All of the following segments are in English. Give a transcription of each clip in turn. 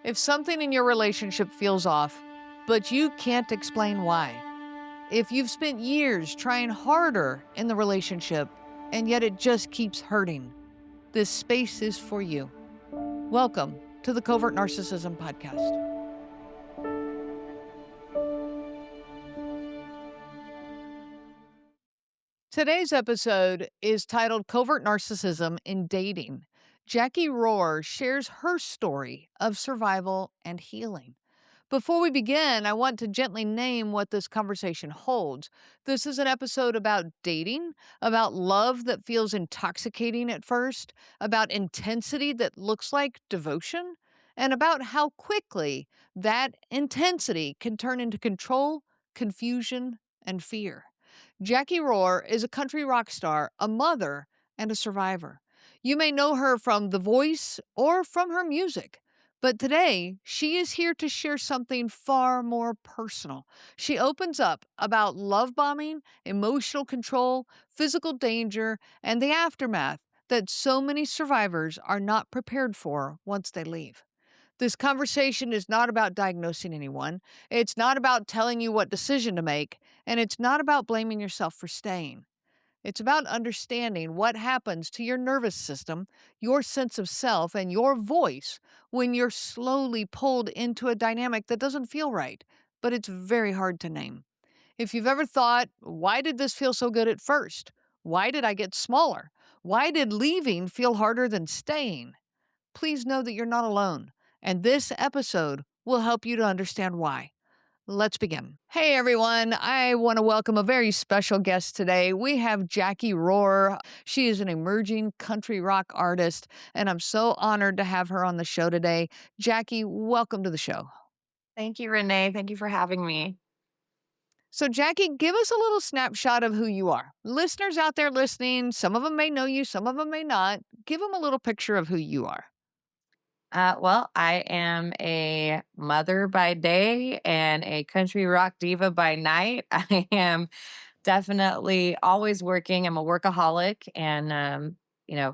If something in your relationship feels off, but you can't explain why. If you've spent years trying harder in the relationship and yet it just keeps hurting, this space is for you. Welcome to the Covert Narcissism podcast. Today's episode is titled Covert Narcissism in Dating. Jacquie Roar shares her story of survival and healing. Before we begin, I want to gently name what this conversation holds. This is an episode about dating, about love that feels intoxicating at first, about intensity that looks like devotion, and about how quickly that intensity can turn into control, confusion, and fear. Jacquie Roar is a country rock star, a mother, and a survivor. You may know her from The Voice or from her music. But today, she is here to share something far more personal. She opens up about love bombing, emotional control, physical danger, and the aftermath that so many survivors are not prepared for once they leave. This conversation is not about diagnosing anyone. It's not about telling you what decision to make, and it's not about blaming yourself for staying. It's about understanding what happens to your nervous system, your sense of self, and your voice when you're slowly pulled into a dynamic that doesn't feel right, but it's very hard to name. If you've ever thought, why did this feel so good at first? Why did I get smaller? Why did leaving feel harder than staying? Please know that you're not alone, and this episode will help you to understand why. Let's begin. Hey everyone, I want to welcome a very special guest today. We have Jacquie Roar. She is an emerging country rock artist, and I'm so honored to have her on the show today. Jacquie, welcome to the show. Thank you, Renee. Thank you for having me. So, Jacquie, give us a little snapshot of who you are. Listeners out there listening, some of them may know you, some of them may not. Give them a little picture of who you are. Well, I am a mother by day and a country rock diva by night. I am definitely always working. I'm a workaholic, and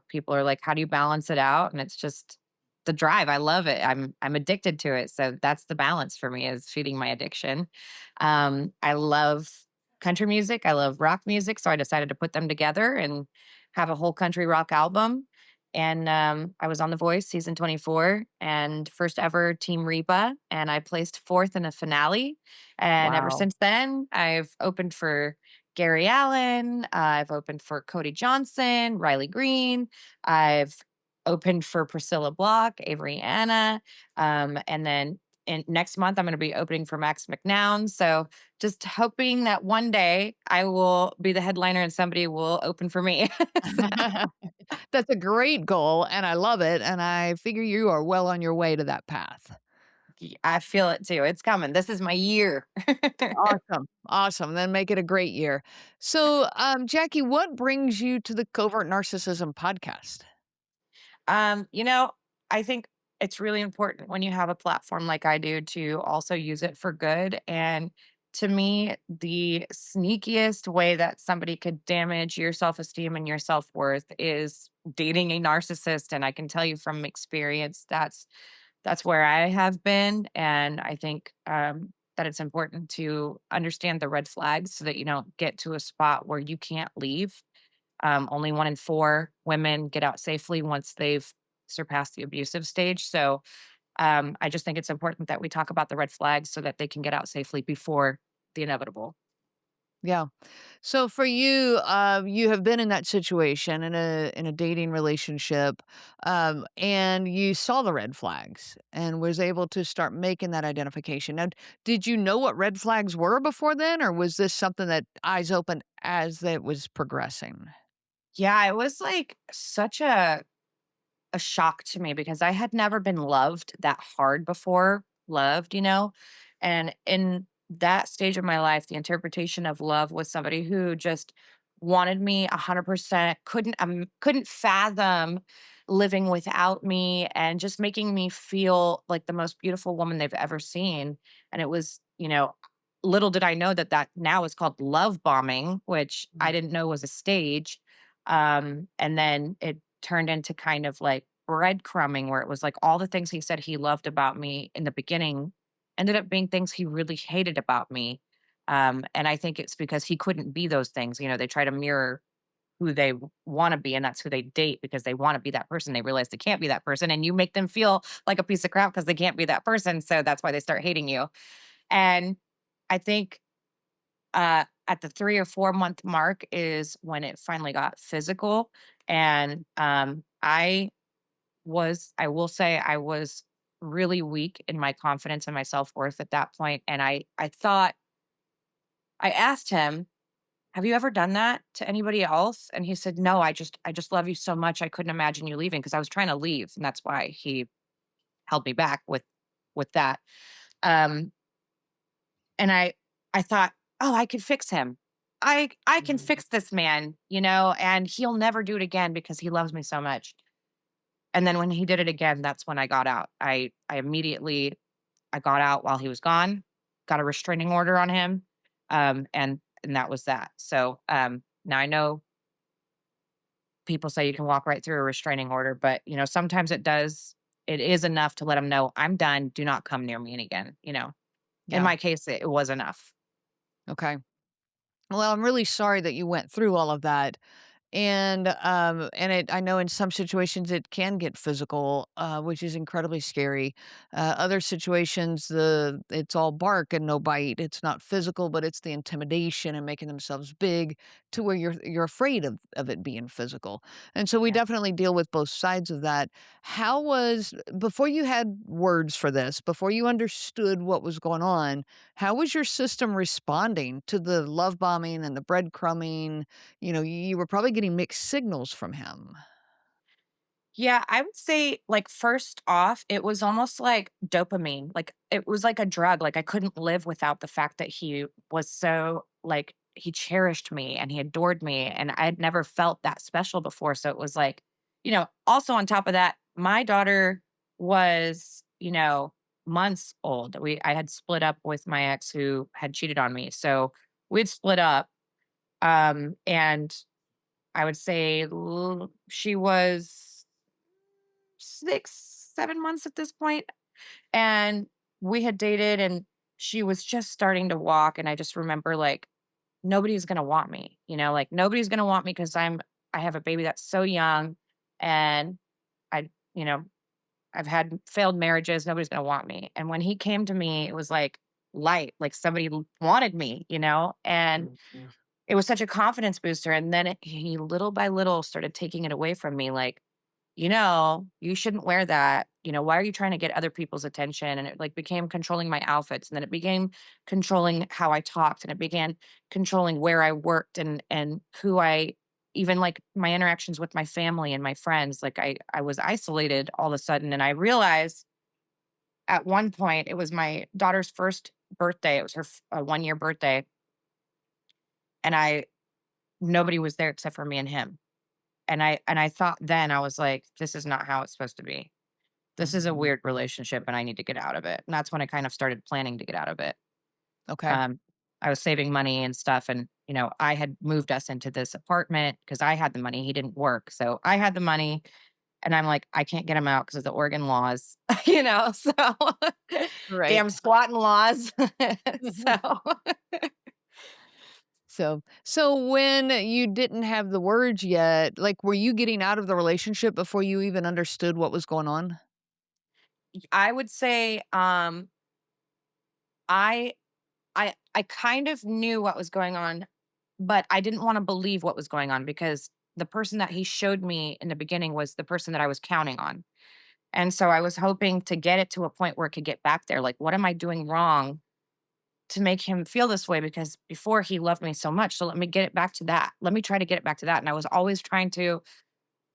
people are like, "How do you balance it out?" And it's just the drive. I love it. I'm addicted to it. So that's the balance for me is feeding my addiction. I love country music. I love rock music. So I decided to put them together and have a whole country rock album. And I was on The Voice season 24 and first ever Team Reba. And I placed fourth in a finale. And ever Wow. since then, I've opened for Gary Allen. I've opened for Cody Johnson, Riley Green. I've opened for Priscilla Block, Avery Anna. And then next month, I'm going to be opening for Max McNown. So just hoping that one day I will be the headliner and somebody will open for me. That's a great goal, and I love it, and I figure you are well on your way to that path. I feel it too. It's coming. This is my year. Awesome, awesome, then make it a great year. So, Jacquie, what brings you to the Covert Narcissism podcast? You know, I think it's really important when you have a platform like I do to also use it for good. And to me, the sneakiest way that somebody could damage your self esteem and your self worth is dating a narcissist. And I can tell you from experience, that's where I have been. And I think that it's important to understand the red flags so that you don't get to a spot where you can't leave. Only one in four women get out safely once they've surpassed the abusive stage. So I just think it's important that we talk about the red flags so that they can get out safely before the inevitable. Yeah. So for you, you have been in that situation in a dating relationship, and you saw the red flags and was able to start making that identification. Now, did you know what red flags were before then, or was this something that eyes opened as it was progressing? Yeah, it was like such a shock to me because I had never been loved that hard before, loved. And in that stage of my life, the interpretation of love was somebody who just wanted me 100%, couldn't fathom living without me and just making me feel like the most beautiful woman they've ever seen. And it was, little did I know that that now is called love bombing, which I Mm. didn't know was a stage. And then it turned into kind of like breadcrumbing where it was like all the things he said he loved about me in the beginning ended up being things he really hated about me. And I think it's because he couldn't be those things. They try to mirror who they want to be, and that's who they date because they want to be that person. They realize they can't be that person, and you make them feel like a piece of crap because they can't be that person. So that's why they start hating you. And I think at the 3 or 4 month mark is when it finally got physical. And I will say I was really weak in my confidence and my self worth at that point. And I thought, I asked him, have you ever done that to anybody else? And he said, no, I just love you so much. I couldn't imagine you leaving because I was trying to leave. And that's why he held me back with that. Um, and I thought, "Oh, I could fix him. I can fix this man, and he'll never do it again because he loves me so much." And then when he did it again, that's when I got out. I immediately I got out while he was gone, got a restraining order on him, and that was that. So, now I know people say you can walk right through a restraining order, but, sometimes it is enough to let him know, "I'm done. Do not come near me again." In Yeah. my case, it was enough. Okay. Well, I'm really sorry that you went through all of that. I know in some situations it can get physical, which is incredibly scary. Other situations, it's all bark and no bite. It's not physical, but it's the intimidation and making themselves big to where you're afraid of it being physical. And so we Yeah. definitely deal with both sides of that. How was before you had words for this, before you understood what was going on? How was your system responding to the love bombing and the breadcrumbing? You were probably getting mixed signals from him. Yeah, I would say, like, first off, it was almost like dopamine. Like, it was like a drug. Like, I couldn't live without the fact that he was so, like, he cherished me and he adored me. And I had never felt that special before. So it was like, also on top of that, my daughter was, months old. I had split up with my ex who had cheated on me. So we'd split up. And I would say she was 6, 7 months at this point, and we had dated, and she was just starting to walk, and I just remember, like, nobody's gonna want me, like, nobody's gonna want me because I have a baby that's so young, and I you know, I've had failed marriages, nobody's gonna want me, and when he came to me, it was like light, like somebody wanted me, and it was such a confidence booster, and then he little by little started taking it away from me, like, you shouldn't wear that. Why are you trying to get other people's attention? And it like became controlling my outfits. And then it became controlling how I talked. And it began controlling where I worked and who I even like my interactions with my family and my friends. Like I was isolated all of a sudden. And I realized at one point it was my daughter's first birthday. It was her 1 year birthday. And nobody was there except for me and him. And I thought then I was like, this is not how it's supposed to be. This is a weird relationship and I need to get out of it. And that's when I kind of started planning to get out of it. Okay. Um, I was saving money and stuff. And, I had moved us into this apartment because I had the money. He didn't work. So I had the money. And I'm like, I can't get him out because of the Oregon laws, so Right. damn squatting laws. So So when you didn't have the words yet, like, were you getting out of the relationship before you even understood what was going on? I would say I I kind of knew what was going on, but I didn't wanna believe what was going on because the person that he showed me in the beginning was the person that I was counting on. And so I was hoping to get it to a point where it could get back there. Like, what am I doing wrong to make him feel this way? Because before he loved me so much. So let me get it back to that. Let me try to get it back to that. And I was always trying to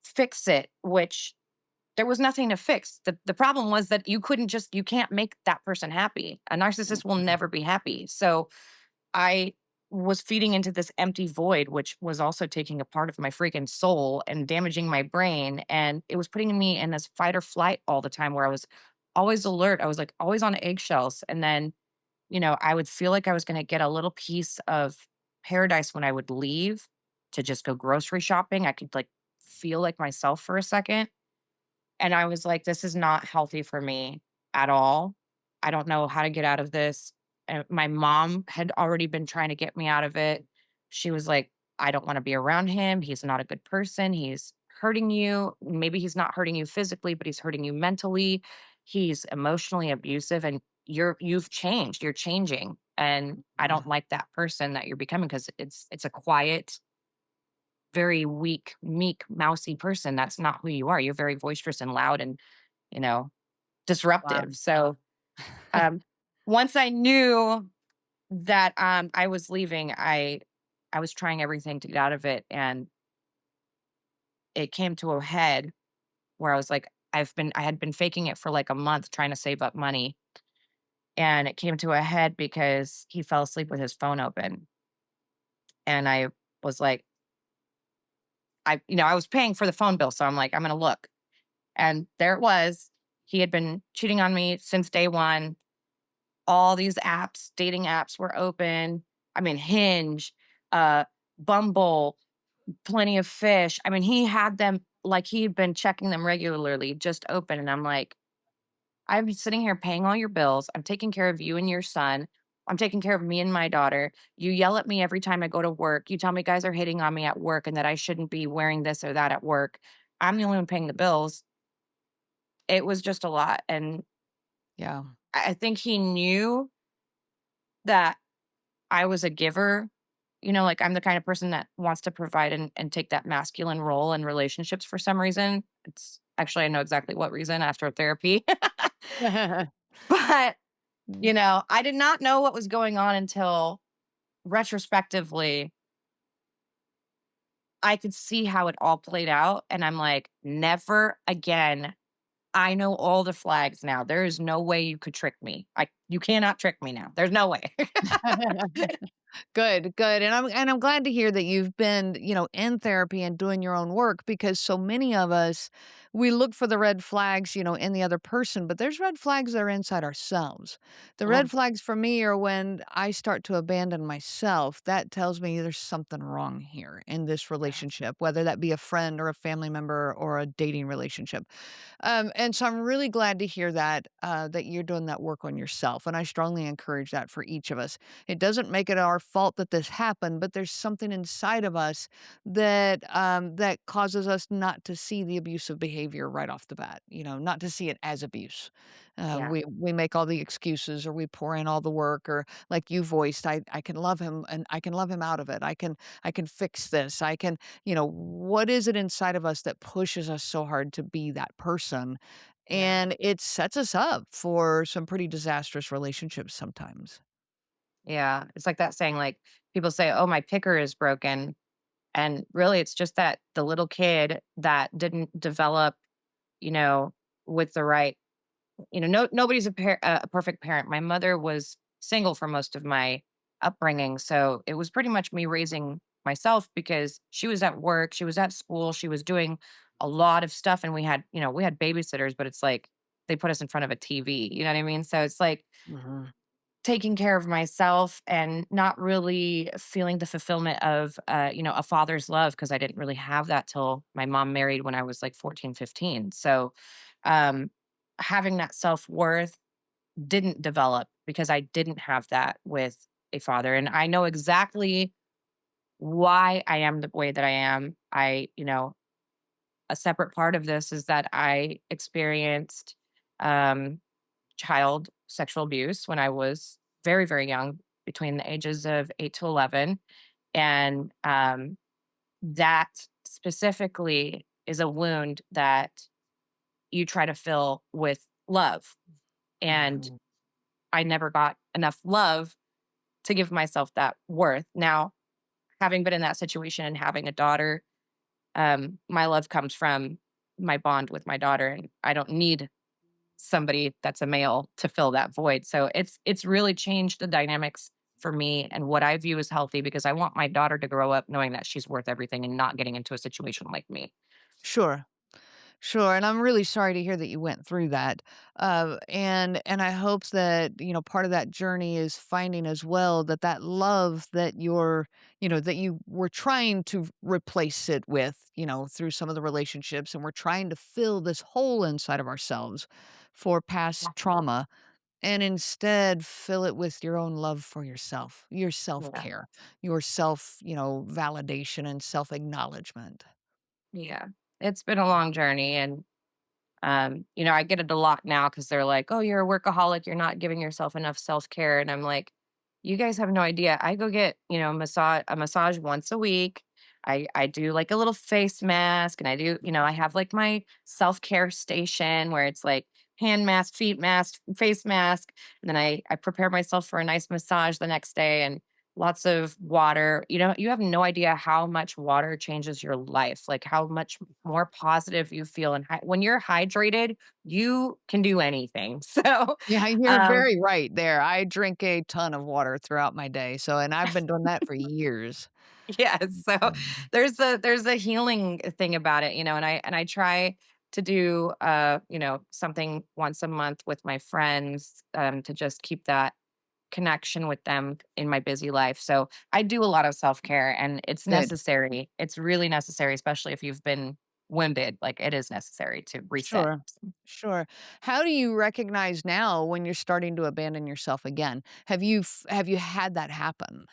fix it, which there was nothing to fix. The problem was that you can't make that person happy. A narcissist will never be happy. So I was feeding into this empty void, which was also taking a part of my freaking soul and damaging my brain. And it was putting me in this fight or flight all the time where I was always alert. I was like always on eggshells. And then, I would feel like I was going to get a little piece of paradise when I would leave to just go grocery shopping. I could like feel like myself for a second. And I was like, "This is not healthy for me at all. I don't know how to get out of this." And my mom had already been trying to get me out of it. She was like, "I don't wanna be around him. He's not a good person. He's hurting you. Maybe he's not hurting you physically, but he's hurting you mentally. He's emotionally abusive, and you've changed. You're changing, and I Mm. don't like that person that you're becoming because it's a quiet, very weak, meek, mousy person. That's not who you are. You're very boisterous and loud and, you know, Wow. disruptive." So, um, once I knew that, I was leaving, I was trying everything to get out of it, and it came to a head where I was like, I had been faking it for like a month trying to save up money, and it came to a head because he fell asleep with his phone open, and I was like, I was paying for the phone bill, so I'm like, "I'm gonna look." And there it was. He had been cheating on me since day 1. All these apps, dating apps were open. I mean, Hinge, uh, Bumble, Plenty of Fish. I mean, he had them like he'd been checking them regularly, just open. And I'm like, "I'm sitting here paying all your bills. I'm taking care of you and your son. I'm taking care of me and my daughter. You yell at me every time I go to work. You tell me guys are hitting on me at work and that I shouldn't be wearing this or that at work. I'm the only one paying the bills." It was just a lot. And Yeah. I think he knew that I was a giver. Like, I'm the kind of person that wants to provide and take that masculine role in relationships for some reason. It's actually, I know exactly what reason after therapy. But, Mm. I did not know what was going on until retrospectively, I could see how it all played out. And I'm like, never again. I know all the flags now. There is no way you could trick me. You cannot trick me now. There's no way. Good, good, and I'm glad to hear that you've been, in therapy and doing your own work because so many of us, we look for the red flags, in the other person, but there's red flags that are inside ourselves. The red Mm, flags for me are when I start to abandon myself. That tells me there's something wrong here in this yeah, relationship, whether that be a friend or a family member or a dating relationship. And so I'm really glad to hear that you're doing that work on yourself, and I strongly encourage that for each of us. It doesn't make it our fault that this happened, but there's something inside of us that causes us not to see the abusive behavior right off the bat. Not to see it as abuse. yeah, We make all the excuses, or we pour in all the work, or like you voiced, I can love him, and I can love him out of it. I can fix this. What is it inside of us that pushes us so hard to be that person? yeah. And it sets us up for some pretty disastrous relationships sometimes. Yeah, it's like that saying, like, people say, "Oh, my picker is broken," and really, it's just that the little kid that didn't develop, you know, with the right nobody's a perfect parent. My mother was single for most of my upbringing, so it was pretty much me raising myself because she was at work, she was at school, she was doing a lot of stuff, and we had babysitters, but it's like they put us in front of a TV, you know what I mean? So it's like Mhm. taking care of myself and not really feeling the fulfillment of, a father's love because I didn't really have that till my mom married when I was like 14, 15. So, um, having that self worth didn't develop because I didn't have that with a father. And I know exactly why I am the way that I am. A separate part of this is that I experienced um, child sexual abuse when I was very, very young, between the ages of 8 to 11. And that specifically is a wound that you try to fill with love. And Mhm. I never got enough love to give myself that worth. Now, having been in that situation and having a daughter, my love comes from my bond with my daughter. And I don't need somebody that's a male to fill that void. So it's really changed the dynamics for me and what I view as healthy because I want my daughter to grow up knowing that she's worth everything and not getting into a situation like me. Sure. Sure, and I'm really sorry to hear that you went through that. And I hope that, part of that journey is finding as well that that love that that you were trying to replace it with, through some of the relationships, and we're trying to fill this hole inside of ourselves for past trauma, and instead fill it with your own love for yourself, your Yeah. self-care, your self, validation and self-acknowledgement. Yeah. It's been a long journey, and I get it a lot now because they're like, "Oh, you're a workaholic. You're not giving yourself enough self care." And I'm like, "You guys have no idea. I go get a massage once a week. I do like a little face mask, and I have like my self care station where it's like hand mask, feet mask, face mask, and then I prepare myself for a nice massage the next day and." Lots of water. You have no idea how much water changes your life, like how much more positive you feel, and when you're hydrated, you can do anything. So, Yeah, you're um, very right there. I drink a ton of water throughout my day, and I've been doing that for years. yes, so Mhm. there's a healing thing about it, and I try to do, something once a month with my friends, to just keep that connection with them in my busy life. So I do a lot of self-care, and it's Good. necessary. It's really necessary, especially if you've been wounded. Like, it is necessary to reset. Sure. Sure. How do you recognize now when you're starting to abandon yourself again? Have you had that happen?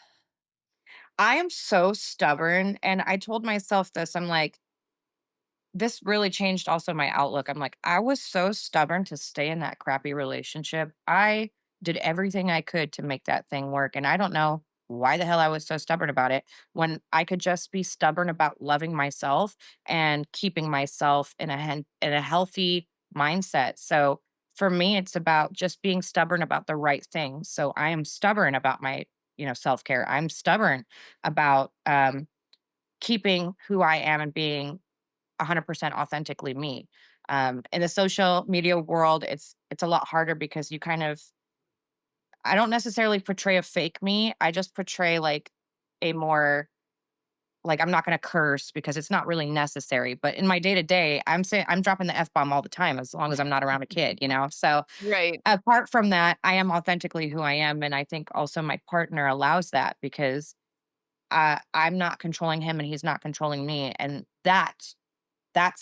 I am so stubborn, and I told myself this. I'm like, this really changed also my outlook. I'm like, I was so stubborn to stay in that crappy relationship. I did everything I could to make that thing work. And I don't know why the hell I was so stubborn about it when I could just be stubborn about loving myself and keeping myself in a healthy mindset. So for me, it's about just being stubborn about the right things. So I am stubborn about my, self care. I'm stubborn about keeping who I am and being 100% authentically me. In the social media world, it's a lot harder because I don't necessarily portray a fake me. I just portray like a more like I'm not going to curse because it's not really necessary. But in my day to day, I'm dropping the f bomb all the time as long as I'm not around a kid. So Right. apart from that, I am authentically who I am, and I think also my partner allows that because I'm not controlling him and he's not controlling me, and that's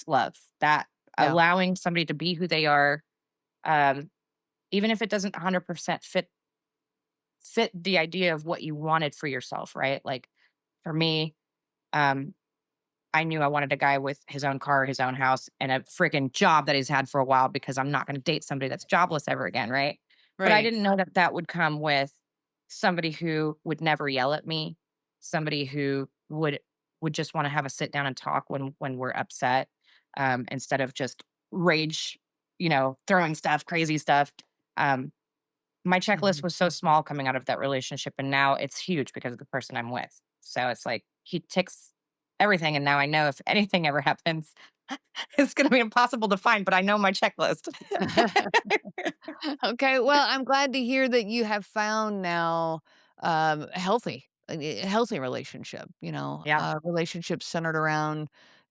love. That Yeah. allowing somebody to be who they are, um, even if it doesn't 100% fit the idea of what you wanted for yourself, right? Like for me, um, I knew I wanted a guy with his own car, his own house, and a freaking job that he's had for a while because I'm not going to date somebody that's jobless ever again, right? But I Right. didn't know that that would come with somebody who would never yell at me, somebody who would just want to have a sit down and talk when we're upset, instead of just rage, throwing stuff, crazy stuff. Um, my checklist Mhm. was so small coming out of that relationship, and now it's huge because of the person I'm with. So it's like he ticks everything, and now I know if anything ever happens, it's gonna be impossible to find, but I know my checklist. Okay, well, I'm glad to hear that you have found now, a healthy relationship, Yeah, a relationship centered around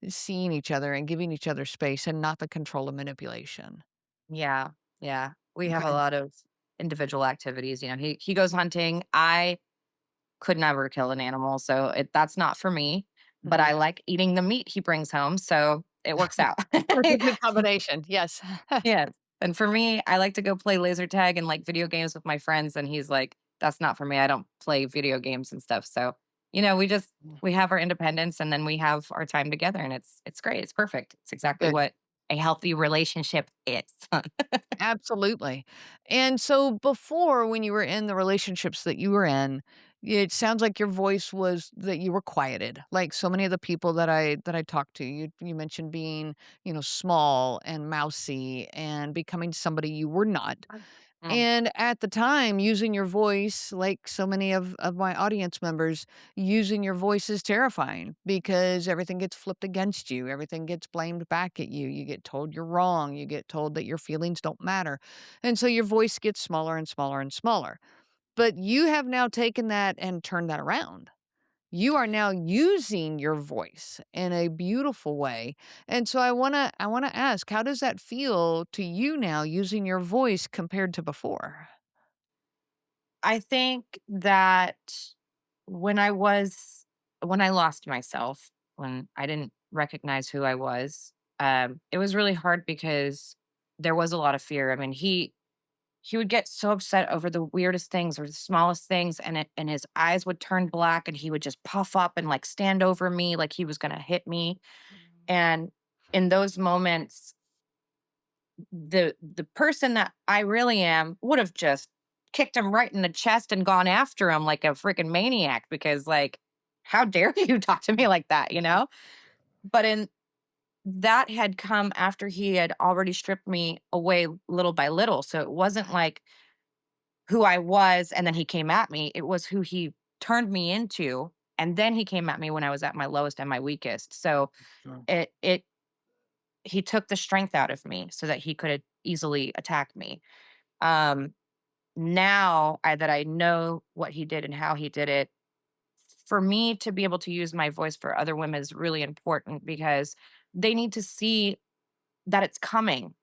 seeing each other and giving each other space and not the control and manipulation. yeah, yeah. We have a Okay. lot of individual activities. He goes hunting. I could never kill an animal, so that's not for me. But Mhm. I like eating the meat he brings home, so it works out. That's a good combination, yes. Yes, and for me, I like to go play laser tag and, like, video games with my friends, and he's like, "That's not for me, I don't play video games and stuff." So, we have our independence, and then we have our time together, and it's great, it's perfect. It's exactly Good. what a healthy relationship is. Absolutely. And so before, when you were in the relationships that you were in, it sounds like your voice was that you were quieted. Like so many of the people that I talked to, you mentioned being, small and mousy and becoming somebody you were not. Mm, And at the time, using your voice, like so many of my audience members, using your voice is terrifying because everything gets flipped against you. Everything gets blamed back at you. You get told you're wrong. You get told that your feelings don't matter. And so your voice gets smaller and smaller and smaller. But you have now taken that and turned that around. You are now using your voice in a beautiful way. And so I want to ask, how does that feel to you now using your voice compared to before? I think that when I was when I lost myself, when I didn't recognize who I was, it was really hard because there was a lot of fear. I mean, he would get so upset over the weirdest things or the smallest things, and his eyes would turn black, and he would just puff up and like stand over me like he was going to hit me. And in those moments, the person that I really am would have just kicked him right in the chest and gone after him like a freaking maniac, because like, how dare you talk to me like that, you know? But in that had come after he had already stripped me away little by little. So it wasn't like who I was and then he came at me. It was who he turned me into. And then he came at me when I was at my lowest and my weakest. So Sure. it he took the strength out of me so that he could easily attack me. Um Now that I know what he did and how he did it, for me to be able to use my voice for other women is really important, because they need to see that it's coming,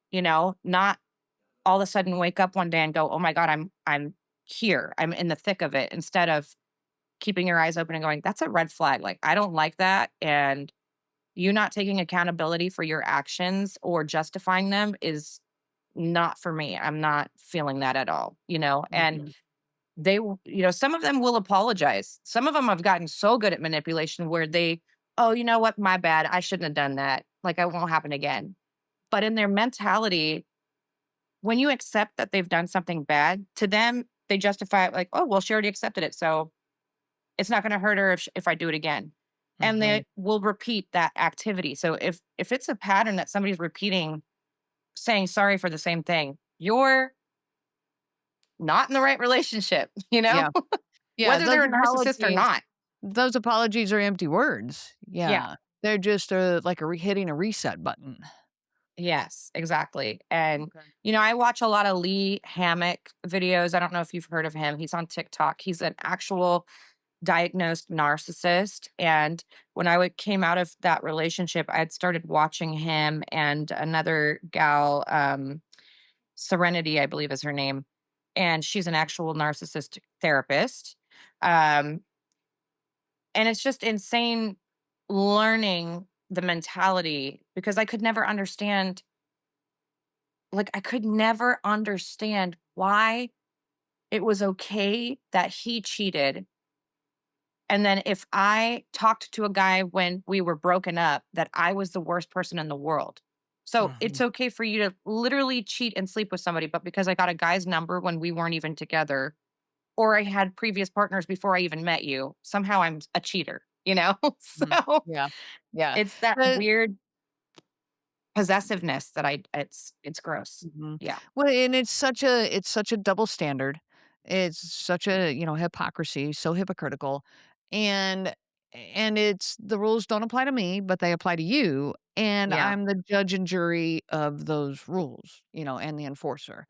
not all of a sudden wake up one day and go, "Oh my god, I'm here. I'm in the thick of it," instead of keeping your eyes open and going, "That's a red flag. Like, I don't like that." And you not taking accountability for your actions or justifying them is not for me. I'm not feeling that at all, And Mhm. some of them will apologize. Some of them have gotten so good at manipulation where "Oh, you know what? My bad. I shouldn't have done that. Like, it won't happen again." But in their mentality, when you accept that they've done something bad, to them, they justify it like, "Oh, well, she already accepted it. So it's not going to hurt her if I do it again." And Mhm. they will repeat that activity. So if it's a pattern that somebody's repeating, saying sorry for the same thing, you're not in the right relationship, Yeah. Yeah, whether they're a narcissist or not. those apologies are empty words. Yeah. Yeah. They're just, like a hitting a reset button. Yes, exactly. And, Okay. I watch a lot of Lee Hammock videos. I don't know if you've heard of him. He's on TikTok. He's an actual diagnosed narcissist. And when came out of that relationship, I had started watching him and another gal, Serenity, I believe is her name. And she's an actual narcissist therapist. Um, and it's just insane learning the mentality, because I could never understand, I could never understand why it was okay that he cheated. And then if I talked to a guy when we were broken up, that I was the worst person in the world. So it's Mhm. okay for you to literally cheat and sleep with somebody, but because I got a guy's number when we weren't even together, or I had previous partners before I even met you, somehow I'm a cheater? Mhm. So Yeah. Yeah. it's that But weird possessiveness that it's gross. Mhm. Yeah. Well, and it's such a double standard. It's such a, hypocrisy, so hypocritical. And it's the rules don't apply to me, but they apply to you, and Yeah. I'm the judge and jury of those rules, and the enforcer.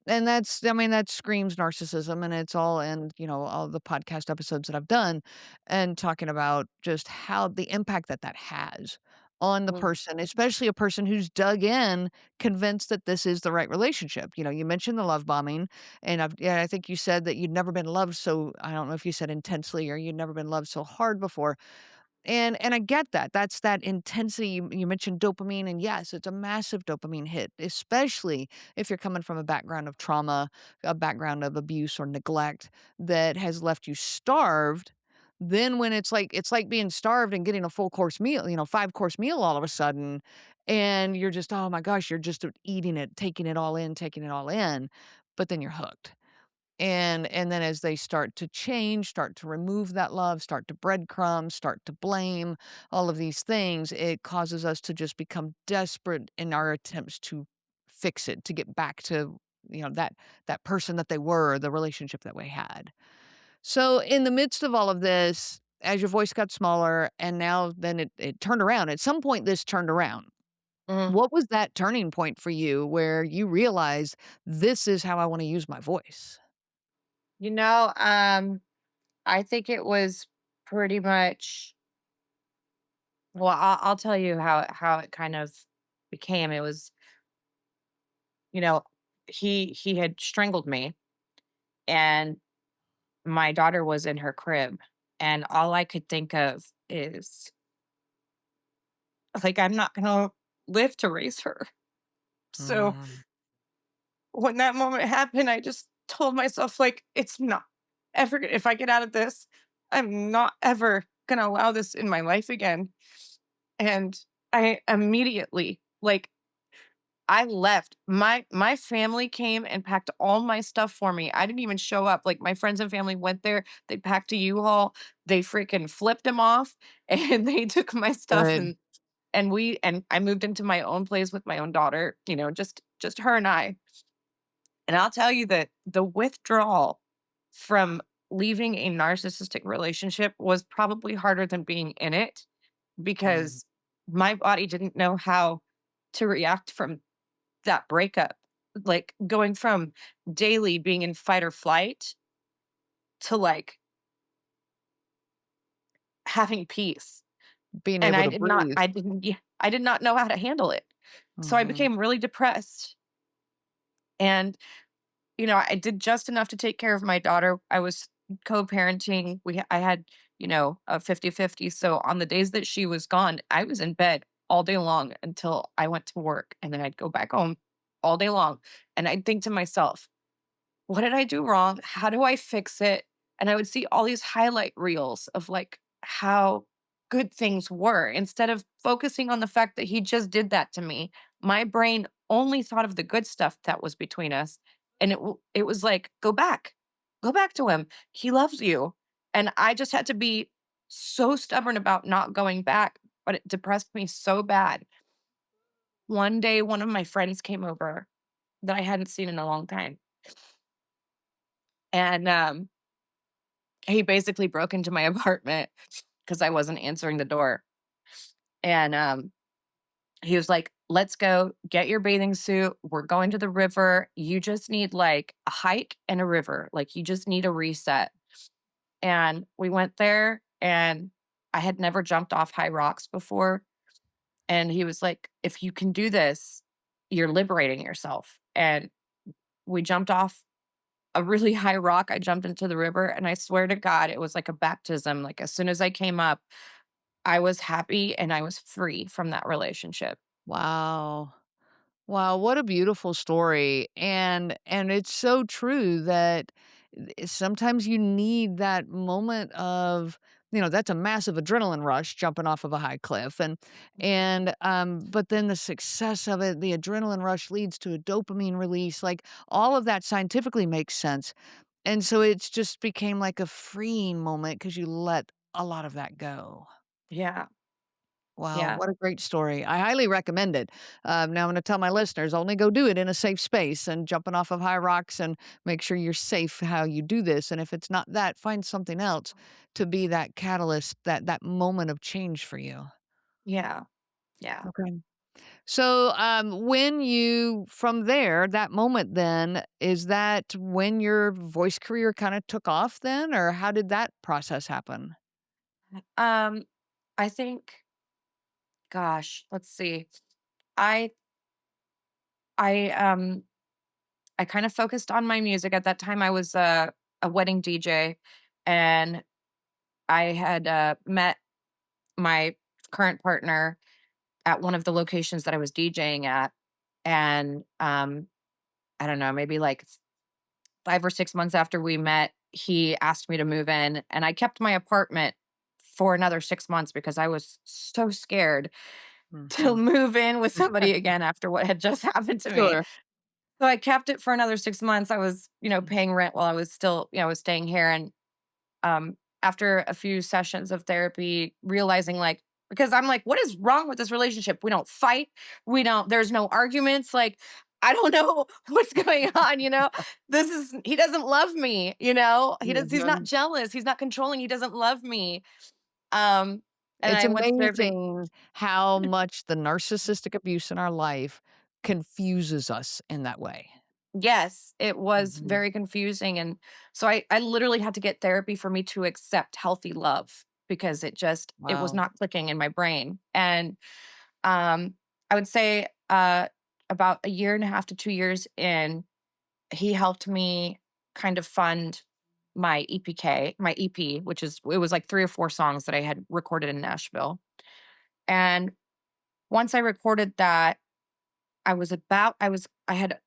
And that screams narcissism, and it's all in, all the podcast episodes that I've done and talking about just how the impact that that has on the Mhm. person, especially a person who's dug in, convinced that this is the right relationship. You mentioned the love bombing, and yeah, I think you said that you'd never been loved so, I don't know if you said intensely or you'd never been loved so hard before. And I get that. That's that intensity. You mentioned dopamine, and yes, it's a massive dopamine hit, especially if you're coming from a background of trauma, a background of abuse or neglect that has left you starved. Then when it's like being starved and getting a full course meal, 5-course meal all of a sudden, and you're just, oh my gosh, you're just eating it, taking it all in, but then you're hooked. And then as they start to change, start to remove that love, start to breadcrumb, start to blame, all of these things, it causes us to just become desperate in our attempts to fix it, to get back to, that person that they were, the relationship that we had. So in the midst of all of this, as your voice got smaller and now then it turned around. At some point this turned around. Mhm. What was that turning point for you where you realized this is how I want to use my voice? You know, um, I think it was. pretty much, well, I'll tell you how it kind of became. It was, you know, he had strangled me, and my daughter was in her crib, and all I could think of is, like, I'm not gonna live to raise her. So Mm, when that moment happened, I just told myself, like, it's not ever if I get out of this, I'm not ever gonna allow this in my life again. And I immediately, like, I left. My family came and packed all my stuff for me. I didn't even show up. Like, my friends and family went there, they packed a U-Haul, they freaking flipped him off, and they took my stuff, good. and I moved into my own place with my own daughter, just her and I. And I'll tell you that the withdrawal from leaving a narcissistic relationship was probably harder than being in it, Mm. because my body didn't know how to react from that breakup. Like, going from daily being in fight or flight to, like, having peace. Being And able to breathe. I did not know how to handle it. So I Mhm. became really depressed, and I did just enough to take care of my daughter. I was co-parenting. I had, a 50-50. So on the days that she was gone, I was in bed all day long until I went to work, and then I'd go back home all day long. And I'd think to myself, what did I do wrong? How do I fix it? And I would see all these highlight reels of, like, how good things were instead of focusing on the fact that he just did that to me. My brain only thought of the good stuff that was between us. And it was like, go back to him. He loves you. And I just had to be so stubborn about not going back, but it depressed me so bad. One day, one of my friends came over that I hadn't seen in a long time. And he basically broke into my apartment because I wasn't answering the door. And he was like, "Let's go get your bathing suit. We're going to the river. You just need, like, a hike and a river. Like, you just need a reset." And we went there, and I had never jumped off high rocks before. And he was like, "If you can do this, you're liberating yourself." And we jumped off a really high rock. I jumped into the river, and I swear to God, it was like a baptism. Like, as soon as I came up, I was happy and I was free from that relationship. Wow. Wow, what a beautiful story, and it's so true that sometimes you need that moment of that's a massive adrenaline rush jumping off of a high cliff, but then the success of it, the adrenaline rush leads to a dopamine release, like, all of that scientifically makes sense, and so it's just became like a freeing moment because you let a lot of that go. Yeah. Wow, Yeah. what a great story. I highly recommend it. Now I'm gonna tell my listeners, only go do it in a safe space and jumping off of high rocks and make sure you're safe how you do this. And if it's not that, find something else to be that catalyst, that moment of change for you. Yeah. Yeah. Okay. So, when you from there, that moment then, is that when your voice career kinda took off then, or how did that process happen? Um, I think, gosh, let's see. I I I kind of focused on my music. At that time I was a wedding DJ, and I had met my current partner at one of the locations that I was DJing at. And I don't know, maybe like 5 or 6 months after we met, he asked me to move in, and I kept my apartment for another 6 months because I was so scared to Mhm. move in with somebody again after what had just happened to me. Sure. So I kept it for another 6 months. I was, Mm. paying rent while I was still, I was staying here. And after a few sessions of therapy, realizing, like, because I'm like, what is wrong with this relationship? We don't fight. There's no arguments. Like, I don't know what's going on, he doesn't love me, he's not Mhm. jealous. He's not controlling. He doesn't love me. Um, and It's I went to therapy. amazing how much the narcissistic abuse in our life confuses us in that way. Yes, it was Mhm. very confusing. And so I literally had to get therapy for me to accept healthy love. because it was Wow. not clicking in my brain. And I would say about a year and a half to 2 years in, he helped me kind of fund my EPK, my EP, which is it was like 3 or 4 songs that I had recorded in Nashville. And once I recorded that, I had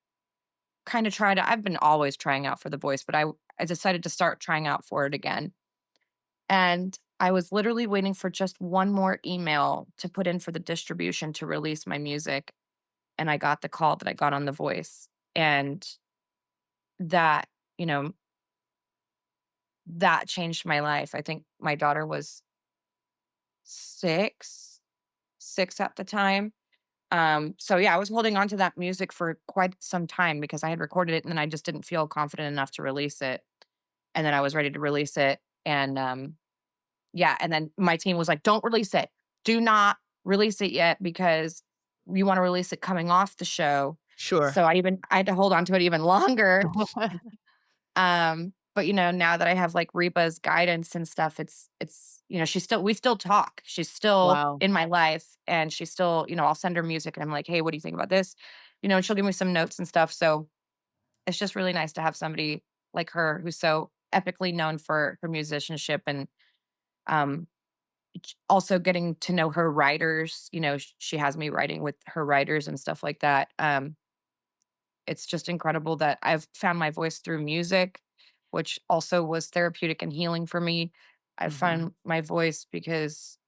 kinda tried I've been always trying out for The Voice, but I decided to start trying out for it again. And I was literally waiting for just one more email to put in for the distribution to release my music, and I got the call that I got on The Voice. And that, you know, that changed my life. I think my daughter was 6, 6 at the time. So yeah, I was holding on to that music for quite some time because I had recorded it and then I just didn't feel confident enough to release it. And then I was ready to release it. And yeah, and then my team was like, don't release it. Do not release it yet because we want to release it coming off the show. Sure. So I had to hold on to it even longer. But now that I have like Reba's guidance and stuff, we still talk. She's still Wow. in my life and she's still, I'll send her music and I'm like, hey, what do you think about this? And she'll give me some notes and stuff. So it's just really nice to have somebody like her who's so epically known for her musicianship and um also getting to know her writers. She has me writing with her writers and stuff like that. It's just incredible that I've found my voice through music, which also was therapeutic and healing for me. I Mhm. found my voice because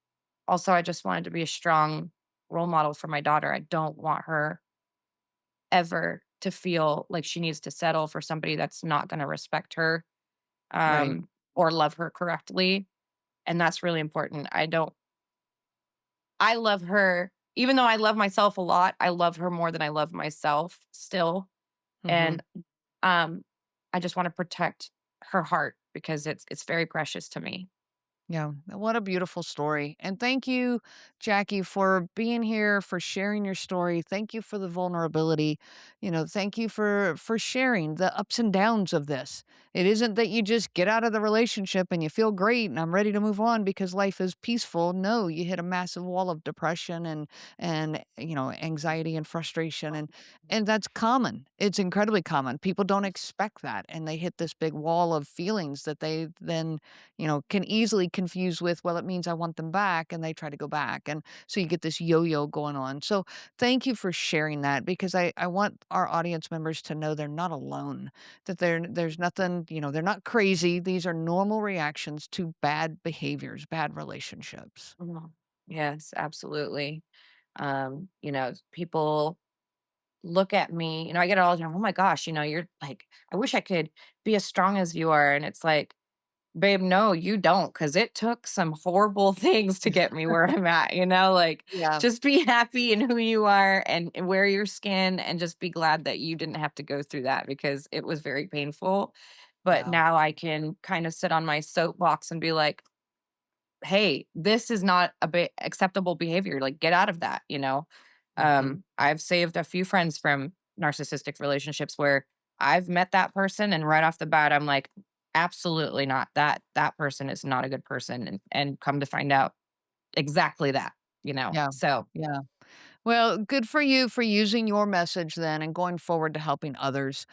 also I just wanted to be a strong role model for my daughter. I don't want her ever to feel like she needs to settle for somebody that's not going to respect her Right. or love her correctly. And that's really important. I love her. Even though I love myself a lot, I love her more than I love myself still. Mhm. And Um, I just wanna protect her heart because it's very precious to me. Yeah, what a beautiful story. And thank you, Jackie, for being here, for sharing your story. Thank you for the vulnerability. Thank you for sharing the ups and downs of this. It isn't that you just get out of the relationship and you feel great and I'm ready to move on because life is peaceful. No, you hit a massive wall of depression and anxiety and frustration and that's common. It's incredibly common. People don't expect that and they hit this big wall of feelings that they then can easily confuse with, well, it means I want them back, and they try to go back. And so you get this yo yo going on. So thank you for sharing that because I want our audience members to know they're not alone, that there's nothing, they're not crazy. These are normal reactions to bad behaviors, bad relationships. Mhm. Yes, absolutely. People look at me, I get it all the time, "Oh my gosh, you're like, I wish I could be as strong as you are." And it's like, "Babe, no, you don't, because it took some horrible things to get me where I'm at," like, Yeah. just be happy in who you are and wear your skin and just be glad that you didn't have to go through that because it was very painful. But Yeah. now I can kind of sit on my soapbox and be like, hey, this is not a bit acceptable behavior. Like, get out of that. Hmm. I've saved a few friends from narcissistic relationships where I've met that person and right off the bat, I'm like, absolutely not. That person is not a good person. And come to find out exactly that. Yeah. So Yeah. Well, good for you for using your message then and going forward to helping others.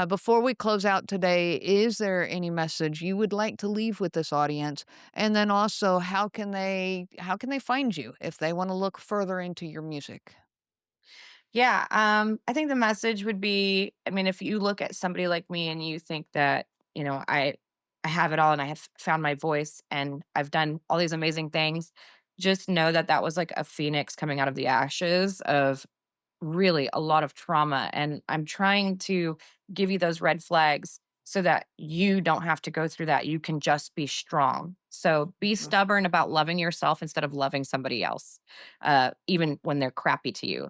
Before we close out today, is there any message you would like to leave with this audience? And then also, how can they find you if they want to look further into your music? yeah, I think the message would be, I mean, if you look at somebody like me and you think that, I have it all and I have found my voice and I've done all these amazing things, just know that that was like a phoenix coming out of the ashes of really a lot of trauma. And I'm trying to give you those red flags so that you don't have to go through that. You can just be strong. So be Mm. stubborn about loving yourself instead of loving somebody else, even when they're crappy to you.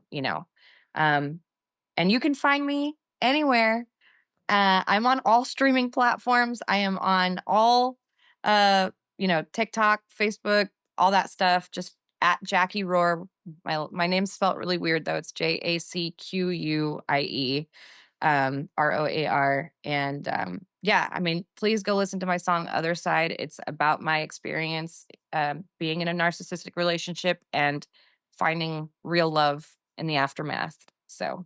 Um, and you can find me anywhere. I'm on all streaming platforms. I am on all, TikTok, Facebook, all that stuff. Just at Jacquie Roar. My name's spelled really weird though. It's Jacquie. Roar. And yeah, I mean, please go listen to my song Other Side. It's about my experience being in a narcissistic relationship and finding real love in the aftermath. So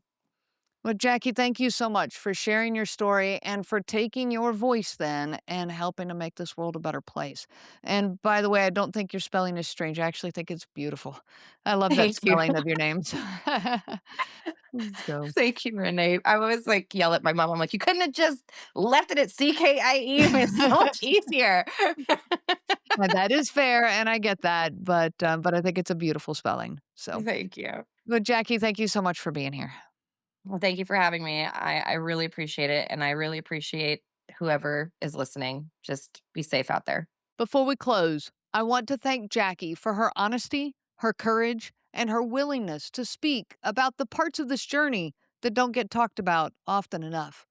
Well, Jackie, thank you so much for sharing your story and for taking your voice then and helping to make this world a better place. And by the way, I don't think your spelling is strange. I actually think it's beautiful. I love that thank you. spelling of your names. So Thank you, Renee. I always like yell at my mom. I'm like, you couldn't have just left it at CKIE. It's so much easier. and that is fair, and I get that, but I think it's a beautiful spelling. So, Thank you. but Jackie, thank you so much for being here. Well, thank you for having me. I really appreciate it. And I really appreciate whoever is listening. Just be safe out there. Before we close, I want to thank Jackie for her honesty, her courage, and her willingness to speak about the parts of this journey that don't get talked about often enough,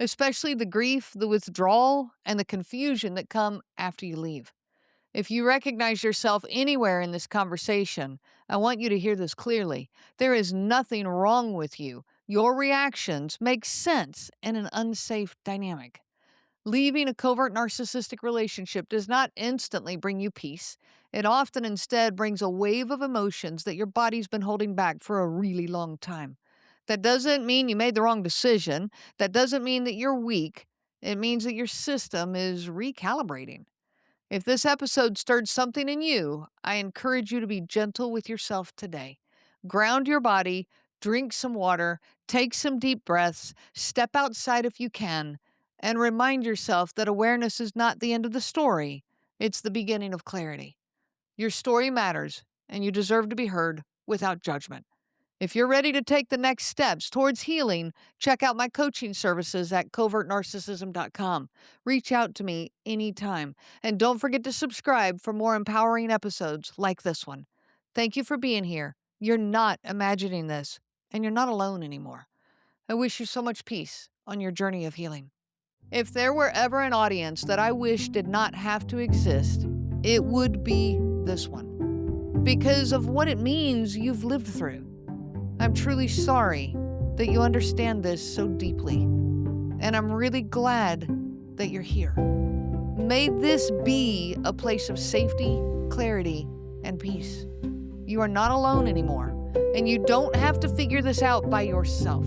especially the grief, the withdrawal, and the confusion that come after you leave. If you recognize yourself anywhere in this conversation, I want you to hear this clearly. There is nothing wrong with you. Your reactions make sense in an unsafe dynamic. Leaving a covert narcissistic relationship does not instantly bring you peace. It often instead brings a wave of emotions that your body's been holding back for a really long time. That doesn't mean you made the wrong decision. That doesn't mean that you're weak. It means that your system is recalibrating. If this episode stirred something in you, I encourage you to be gentle with yourself today. Ground your body, drink some water, take some deep breaths, step outside if you can, and remind yourself that awareness is not the end of the story, it's the beginning of clarity. Your story matters, and you deserve to be heard without judgment. If you're ready to take the next steps towards healing, check out my coaching services at covertnarcissism.com. Reach out to me anytime. And don't forget to subscribe for more empowering episodes like this one. Thank you for being here. You're not imagining this, and you're not alone anymore. I wish you so much peace on your journey of healing. If there were ever an audience that I wish did not have to exist, it would be this one. Because of what it means you've lived through. I'm truly sorry that you understand this so deeply, and I'm really glad that you're here. May this be a place of safety, clarity, and peace. You are not alone anymore, and you don't have to figure this out by yourself.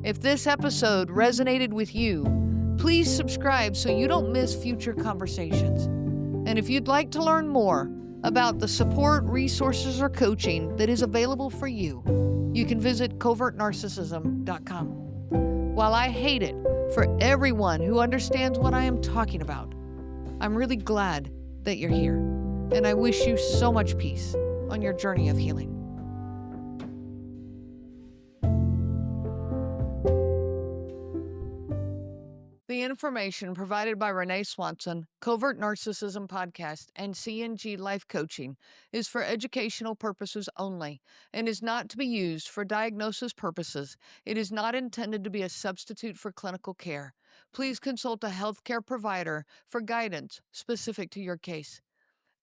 If this episode resonated with you, please subscribe so you don't miss future conversations. And if you'd like to learn more about the support, resources, or coaching that is available for you, you can visit covertnarcissism.com. While I hate it for everyone who understands what I am talking about, I'm really glad that you're here, and I wish you so much peace on your journey of healing. The information provided by Renee Swanson, Covert Narcissism Podcast, and CNG Life Coaching is for educational purposes only and is not to be used for diagnosis purposes. It is not intended to be a substitute for clinical care. Please consult a healthcare provider for guidance specific to your case.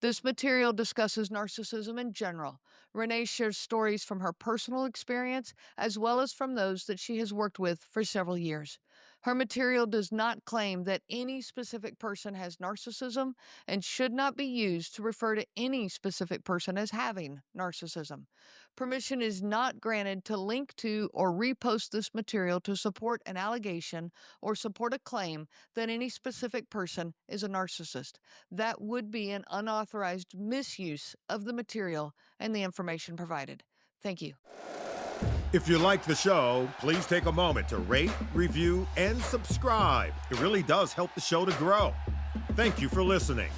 This material discusses narcissism in general. Renee shares stories from her personal experience as well as from those that she has worked with for several years. Her material does not claim that any specific person has narcissism and should not be used to refer to any specific person as having narcissism. Permission is not granted to link to or repost this material to support an allegation or support a claim that any specific person is a narcissist. That would be an unauthorized misuse of the material and the information provided. Thank you. If you like the show, please take a moment to rate, review, and subscribe. It really does help the show to grow. Thank you for listening.